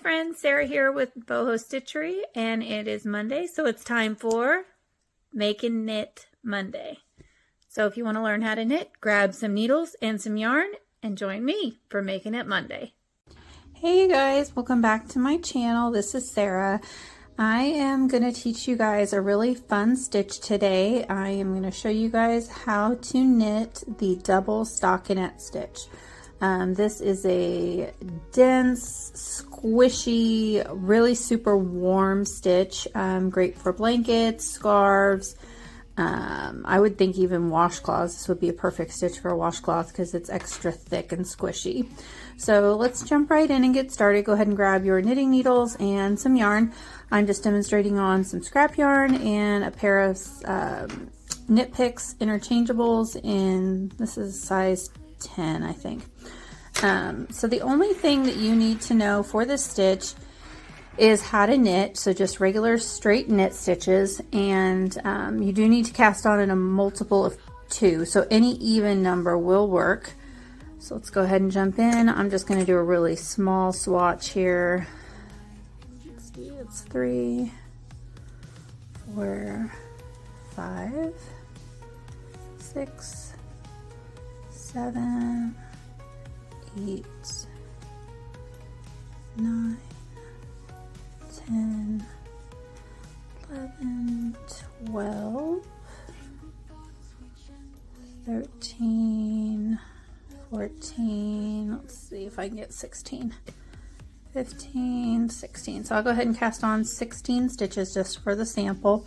friends, Sarah here with Boho Stitchery, and it is Monday, so it's time for Make and Knit Monday. So if you want to learn how to knit, grab some needles and some yarn and join me for Making It Monday. Hey you guys, welcome back to my channel. This is Sarah. I am going to teach you guys a really fun stitch today. I am going to show you guys how to knit the Double Stockinette Stitch. This is a dense, squishy, really super warm stitch. Great for blankets, scarves. I would think even washcloths. This would be a perfect stitch for a washcloth because it's extra thick and squishy. So let's jump right in and get started. Go ahead and grab your knitting needles and some yarn. I'm just demonstrating on some scrap yarn and a pair of Knit Picks interchangeables in, this is size 10, I think. So the only thing that you need to know for this stitch is how to knit. So just regular straight knit stitches, and you do need to cast on in a multiple of 2. So any even number will work. So let's go ahead and jump in. I'm just going to do a really small swatch here. Let's see, it's 3, 4, 5, 6, 7, 8, 9, 10, 11, 12, 13, 14, let's see if I can get 16, 15, 16. So I'll go ahead and cast on 16 stitches just for the sample.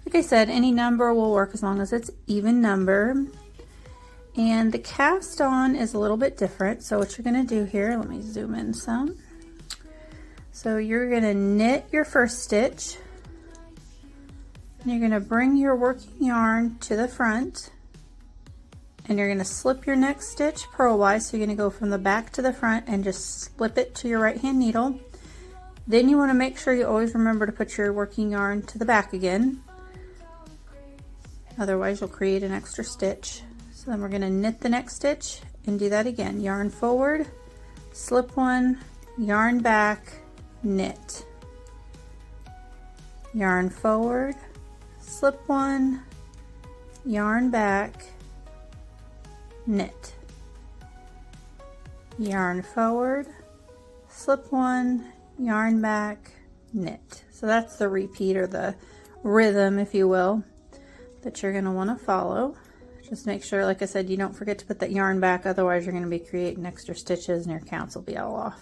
Like I said, any number will work as long as it's even number. And the cast on is a little bit different. So what you're going to do here, let me zoom in some. So you're going to knit your first stitch. And you're going to bring your working yarn to the front. And you're going to slip your next stitch purlwise. So you're going to go from the back to the front and just slip it to your right hand needle. Then you want to make sure you always remember to put your working yarn to the back again. Otherwise you'll create an extra stitch. So then we're going to knit the next stitch and do that again. Yarn forward, slip one, yarn back, knit. Yarn forward, slip one, yarn back, knit. Yarn forward, slip one, yarn back, knit. So that's the repeat, or the rhythm, if you will, that you're going to want to follow. Just make sure, like I said, you don't forget to put that yarn back, otherwise you're going to be creating extra stitches and your counts will be all off.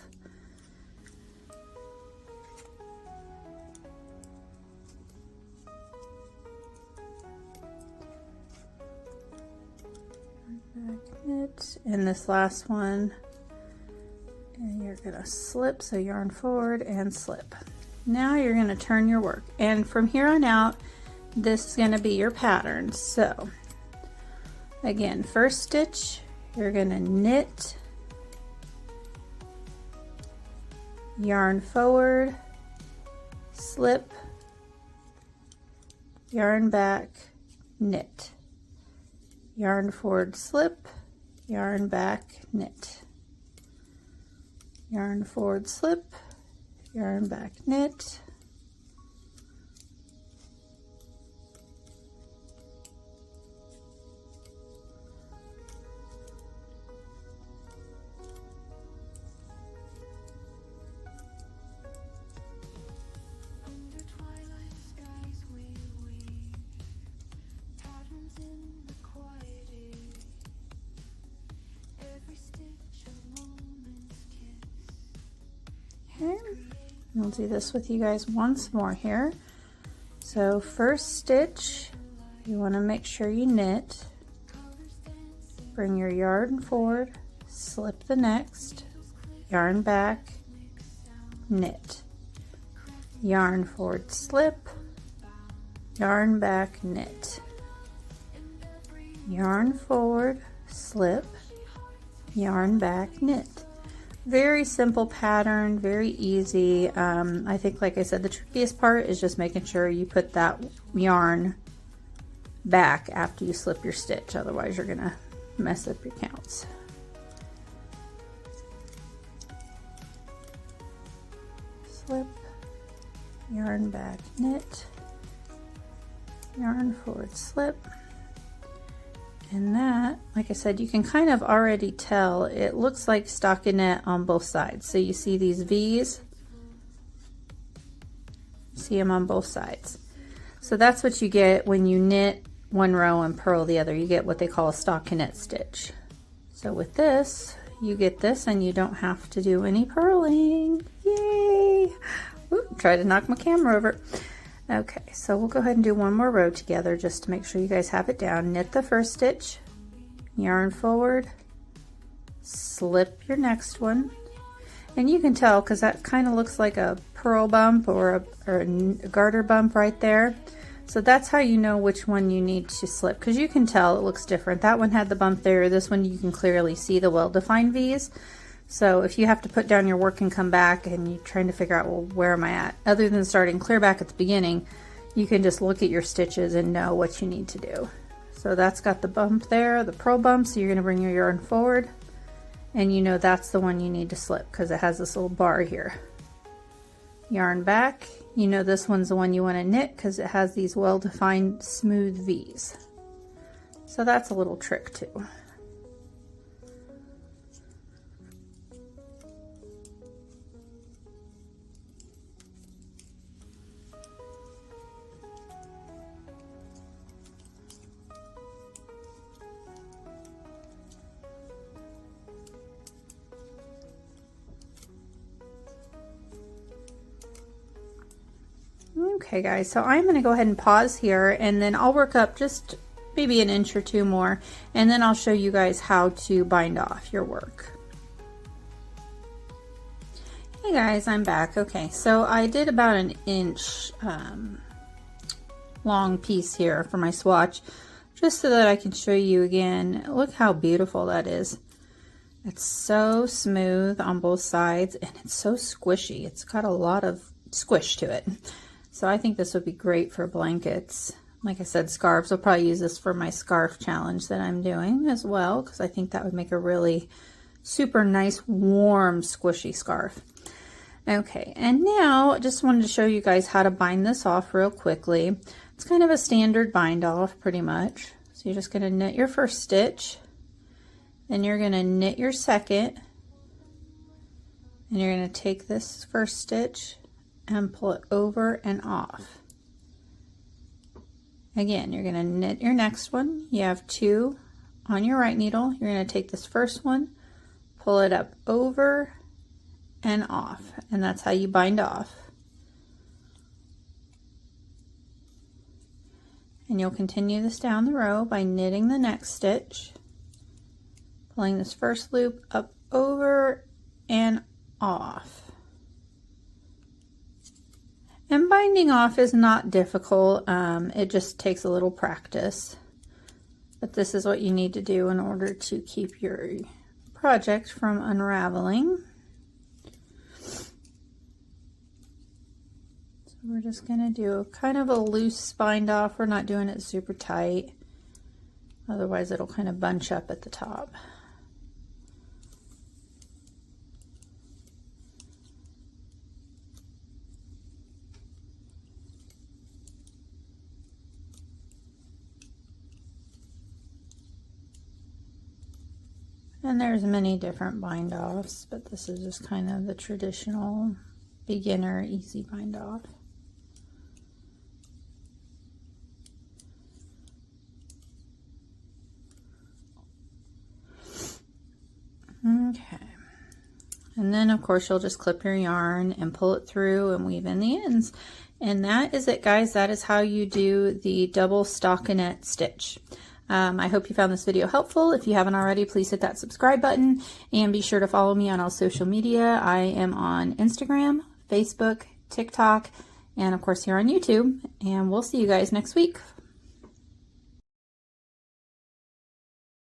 Back, knit, and this last one, and you're going to slip, so yarn forward and slip. Now you're going to turn your work, and from here on out, this is going to be your pattern. So again, first stitch, you're going to knit, yarn forward, slip, yarn back, knit, yarn forward, slip, yarn back, knit, yarn forward, slip, yarn back, knit, okay. I'll do this with you guys once more here. So first stitch, you want to make sure you knit, bring your yarn forward, slip the next, yarn back, knit, yarn forward, slip, yarn back, knit, yarn forward, slip, yarn back, knit. Very simple pattern, very easy. I think, like I said, the trickiest part is just making sure you put that yarn back after you slip your stitch, otherwise you're gonna mess up your counts. slip, yarn back, knit, yarn forward, slip. And that, like I said, you can kind of already tell it looks like stockinette on both sides. So you see these V's, see them on both sides. So that's what you get when you knit one row and purl the other. You get what they call a stockinette stitch. So with this, you get this and you don't have to do any purling. Yay! Oop, try to knock my camera over. Okay, so we'll go ahead and do one more row together just to make sure you guys have it down. Knit the first stitch, yarn forward, slip your next one. And you can tell because that kind of looks like a purl bump or a garter bump right there. So that's how you know which one you need to slip, because you can tell it looks different. That one had the bump there. This one you can clearly see the well-defined V's. So if you have to put down your work and come back and you're trying to figure out, well, where am I at? Other than starting clear back at the beginning, you can just look at your stitches and know what you need to do. So that's got the bump there, the purl bump, so you're going to bring your yarn forward and you know that's the one you need to slip because it has this little bar here. Yarn back, you know this one's the one you want to knit because it has these well-defined smooth V's. So that's a little trick too. Okay guys, so I'm going to go ahead and pause here and then I'll work up just maybe an inch or two more and then I'll show you guys how to bind off your work. Hey guys, I'm back. Okay, so I did about an inch long piece here for my swatch just so that I can show you again. Look how beautiful that is. It's so smooth on both sides and it's so squishy. It's got a lot of squish to it. So I think this would be great for blankets. Like I said, scarves. I'll probably use this for my scarf challenge that I'm doing as well, because I think that would make a really super nice, warm, squishy scarf. Okay, and now I just wanted to show you guys how to bind this off real quickly. It's kind of a standard bind off pretty much. So you're just going to knit your first stitch, then you're going to knit your second, and you're going to take this first stitch and pull it over and off. Again, you're going to knit your next one. You have 2 on your right needle. You're going to take this first one, pull it up over and off, and that's how you bind off. And you'll continue this down the row by knitting the next stitch, pulling this first loop up over and off. And binding off is not difficult, it just takes a little practice. But this is what you need to do in order to keep your project from unraveling. So we're just going to do kind of a loose bind off. We're not doing it super tight, otherwise it'll kind of bunch up at the top. And there's many different bind offs, but this is just kind of the traditional beginner easy bind off. Okay. And then of course you'll just clip your yarn and pull it through and weave in the ends. And that is it, guys. That is how you do the double stockinette stitch. I hope you found this video helpful. If you haven't already, please hit that subscribe button and be sure to follow me on all social media. I am on Instagram, Facebook, TikTok, and of course here on YouTube. And we'll see you guys next week.